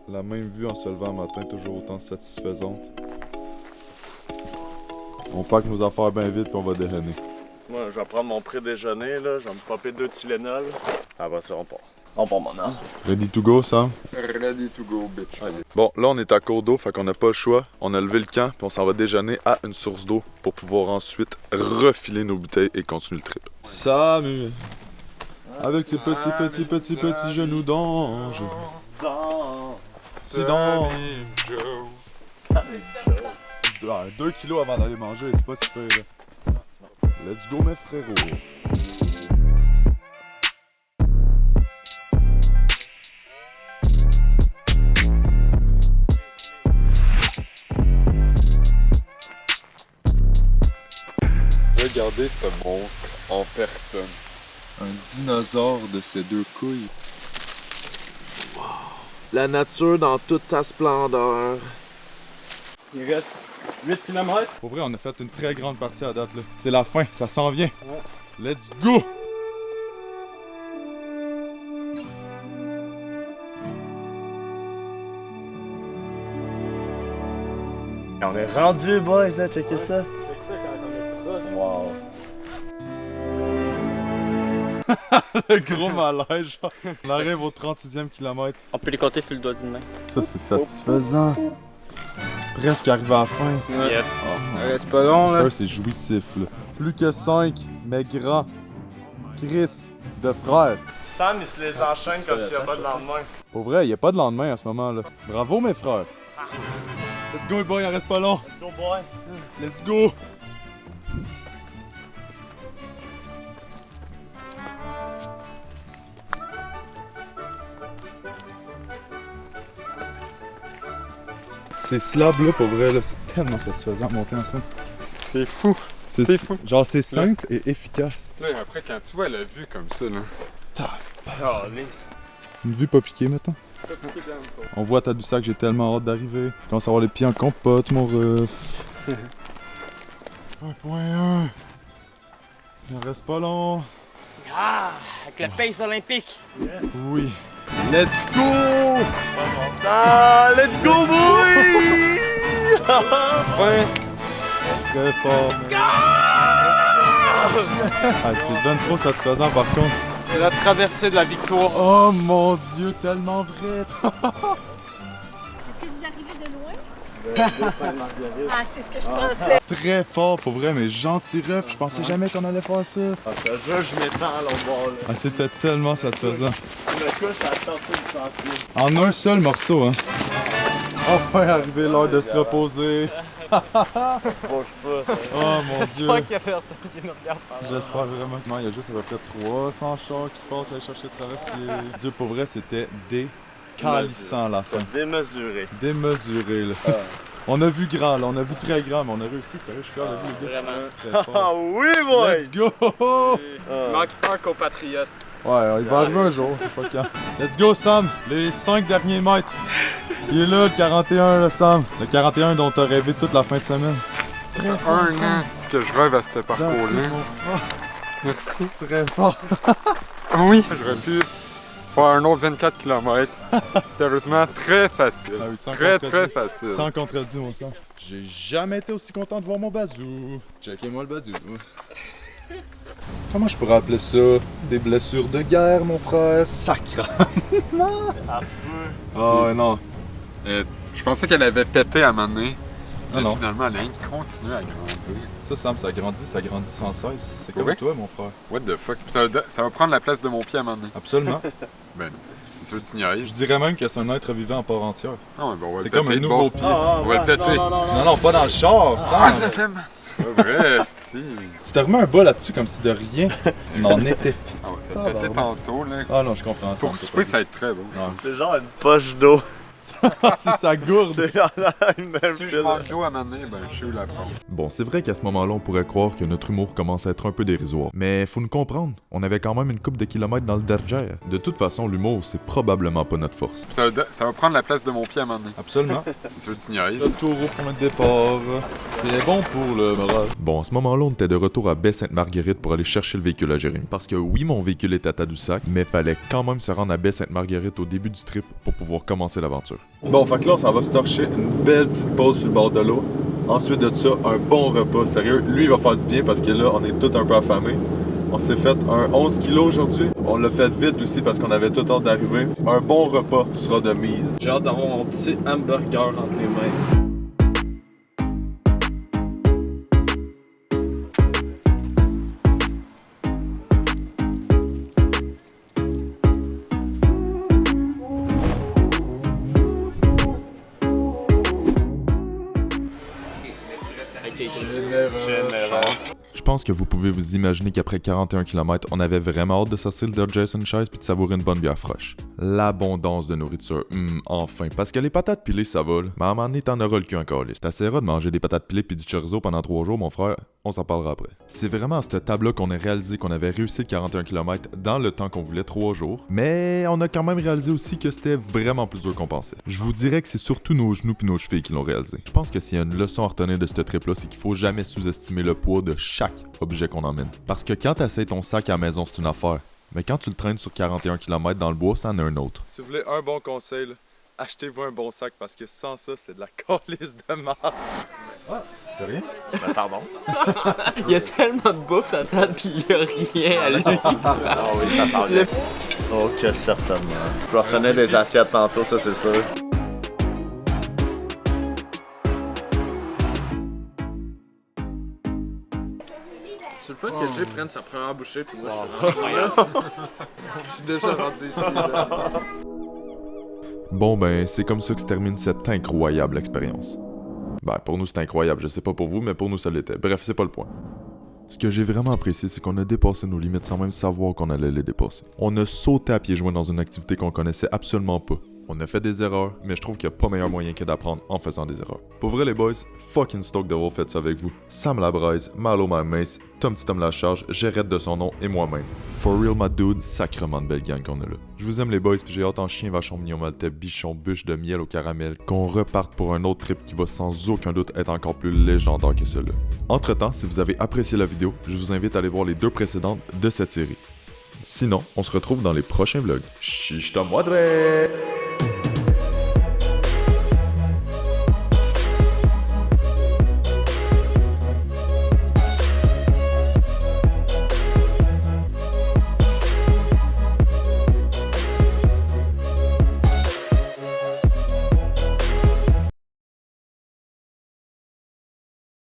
La même vue en se levant un matin, toujours autant satisfaisante. On pack nos affaires bien vite puis on va déjeuner. Moi, je vais prendre mon pré-déjeuner, là. Je vais me popper 2 Tylenol. Après ça, on part. On part maintenant. Ready to go, Sam? Ready to go, bitch. Bon, là, on est à court d'eau, fait qu'on n'a pas le choix. On a levé le camp, puis on s'en va déjeuner à une source d'eau pour pouvoir ensuite refiler nos bouteilles et continuer le trip. Sam, avec ses petits genoux d'ange. C'est dans... 2 kilos avant d'aller manger, c'est pas super. Là. Let's go, mes frérots. Regardez ce monstre en personne. Un dinosaure de ses 2 couilles. Wow. La nature dans toute sa splendeur. Il reste 8 km. Pour vrai, on a fait une très grande partie à date là. C'est la fin, ça s'en vient. Ouais. Let's go! On est rendu, boys, là, checker ça. Wow. Le gros malaise, genre. On arrive au 36e kilomètre. On peut les compter sur le doigt d'une main. Ça, c'est satisfaisant. Presque arrivé à la fin. Yep. Oh, C'est pas long, là. ça, c'est jouissif, là. Plus que 5, mais grand. Chris, de frère. Sam, il se les enchaîne comme s'il n'y a pas de lendemain. Pour vrai, y a pas de lendemain à ce moment-là. Bravo, mes frères. Let's go, boy, il en reste pas long. Go, boy. Let's go. Ces slabs-là, pour vrai, là, c'est tellement satisfaisant de monter ensemble. C'est fou. C'est fou. Genre, c'est simple et efficace. Là, après, quand tu vois la vue comme ça, là. Oh, lisse. Une vue pas piquée, mettons. On voit à Tadoussac, j'ai tellement hâte d'arriver. Je commence à avoir les pieds en compote, mon ref. 1.1. Il en reste pas long. Ah, avec le pace olympique. Oui. Let's go! Ça, let's go, boy! Ouais. Très fort. Ah, c'est bien trop satisfaisant par contre. C'est la traversée de la victoire. Oh mon dieu, tellement vrai. Est-ce que vous arrivez de loin? Ah, c'est ce que je pensais. Très fort pour vrai, mais gentil ref. Je pensais jamais qu'on allait faire ça. Ah, je te jure, je m'étends à l'autre bord, là. Ah, c'était tellement satisfaisant. Je me couche à la sortie du sentier. En un seul morceau, hein. Enfin arrivé l'heure de se reposer. Bouge pas. Oh mon dieu. J'espère qu'il y a personne qui nous regarde par là. J'espère vraiment que non, il y a juste à peu près 300 chars qui passent à aller chercher le traversier. Dieu, pour vrai, c'était décalissant la fin. Démesuré. Démesuré, là. On a vu grand, là. On a vu très grand, mais on a réussi, sérieux. Je suis fier de vous, les gars. Vraiment. Très fort. Ah oui, boy! Let's go! Il manque un compatriote. Ouais, il va arriver un jour, c'est pas quand. Let's go, Sam! Les 5 derniers mètres. Il est là, le 41, là, Sam. Le 41 dont t'as rêvé toute la fin de semaine. Très fort, Un Sam. an, c'est que je rêve à ce That's parcours-là. it, mon frère. Merci. Très fort. Ah oui, j'aurais pu faire un autre 24 km. Sérieusement, très facile. Ah oui, sans Très, contredit. très facile. Sans contredit, mon sang. J'ai jamais été aussi content de voir mon bazou. Checkez-moi le bazou. Comment je pourrais appeler ça? Des blessures de guerre, mon frère. Sacre. Oh non. Je pensais qu'elle avait pété à un moment donné. Ah Mais non. finalement, elle a continué à grandir. Ça, Sam, ça grandit sans cesse. C'est comme Ouais. toi, mon frère. What the fuck? Ça va prendre la place de mon pied à un moment donné. Absolument. Ben non. C'est sûr que tu niaises. Je dirais même que c'est un être vivant en part entière. Ah ouais, ben on va C'est le comme un péter. nouveau Bon. pied. On va le péter. Non, pas dans le char, Sam. Ah, ça fait mal. C'est pas vrai, c'est. Tu t'as remis un bas là-dessus comme si de rien n'en était. Ah ouais, ça a pété tantôt, là. Ah non, je comprends. Pour souper, ça va être très bon. Non. C'est genre une poche d'eau. C'est sa gourde. C'est genre une même Si je chose. mange d'eau à un moment donné, ben je sais où la prendre. Bon, c'est vrai qu'à ce moment-là, on pourrait croire que notre humour commence à être un peu dérisoire. Mais faut nous comprendre, on avait quand même une couple de kilomètres dans le derrière. De toute façon, l'humour, c'est probablement pas notre force. Ça va prendre la place de mon pied à un moment donné. Absolument. C'est sûr que tu niaises. Le tour au point de départ. C'est bon pour le moral. Bon, à ce moment-là, on était de retour à Baie-Sainte-Marguerite pour aller chercher le véhicule à Jérémy. Parce que oui, mon véhicule était à Tadoussac, mais fallait quand même se rendre à Baie-Sainte-Marguerite au début du trip pour pouvoir commencer l'aventure. l'aventure. Bon, fait que là, on s'en va se torcher une belle petite pause sur le bord de l'eau. Ensuite de ça, un bon repas. Sérieux, lui, il va faire du bien parce que là, on est tous un peu affamés. On s'est fait un 11 kg aujourd'hui. On l'a fait vite aussi parce qu'on avait tout hâte d'arriver. Un bon repas sera de mise. J'ai hâte d'avoir mon petit hamburger entre les mains. Je pense que vous pouvez vous imaginer qu'après 41 km, on avait vraiment hâte de sortir le Dodge Sunshine puis de savourer une bonne bière fraîche. L'abondance de nourriture, enfin. Parce que les patates pilées, ça va, là. Mais à un moment donné, t'en auras le cul encore, là. T'essaieras de manger des patates pilées puis du chorizo pendant 3 jours, mon frère. On s'en parlera après. C'est vraiment à cette table-là qu'on a réalisé qu'on avait réussi le 41 km dans le temps qu'on voulait, 3 jours. Mais on a quand même réalisé aussi que c'était vraiment plus dur qu'on pensait. Je vous dirais que c'est surtout nos genoux puis nos chevilles qui l'ont réalisé. Je pense que s'il y a une leçon à retenir de ce trip-là, c'est qu'il faut jamais sous-estimer le poids de chaque objet qu'on emmène. Parce que quand t'essayes ton sac à la maison, c'est une affaire. Mais quand tu le traînes sur 41 km dans le bois, ça en a un autre. Si vous voulez un bon conseil, là, achetez-vous un bon sac parce que sans ça, c'est de la calice de marde. Ah, t'as rien? Ben, pardon. Il y a tellement de bouffe à table pis il y a rien à lui. Ah oui, ça sent bien. Oh que certainement. Je vais refaire des assiettes tantôt, ça c'est sûr. C'est le fait que Jay prenne sa première bouchée pis moi je suis rendu. Je suis déjà rendu ici. Là. Bon ben, c'est comme ça que se termine cette incroyable expérience. Ben, pour nous c'est incroyable, je sais pas pour vous, mais pour nous ça l'était. Bref, c'est pas le point. Ce que j'ai vraiment apprécié, c'est qu'on a dépassé nos limites sans même savoir qu'on allait les dépasser. On a sauté à pieds joints dans une activité qu'on connaissait absolument pas. On a fait des erreurs, mais je trouve qu'il n'y a pas meilleur moyen que d'apprendre en faisant des erreurs. Pour vrai les boys, fucking stoked d'avoir fait ça avec vous. Sam Labraise, Malo My Mace, Tom Tom La Charge, Jérette de son nom et moi-même. For real my dude, sacrement de belle gang qu'on a là. Je vous aime les boys, puis j'ai hâte en chien vachon mignon maltais, bichon, bûche de miel au caramel, qu'on reparte pour un autre trip qui va sans aucun doute être encore plus légendaire que celui-là. Entre temps, si vous avez apprécié la vidéo, je vous invite à aller voir les 2 précédentes de cette série. Sinon, on se retrouve dans les prochains vlogs. Chiche ta madre!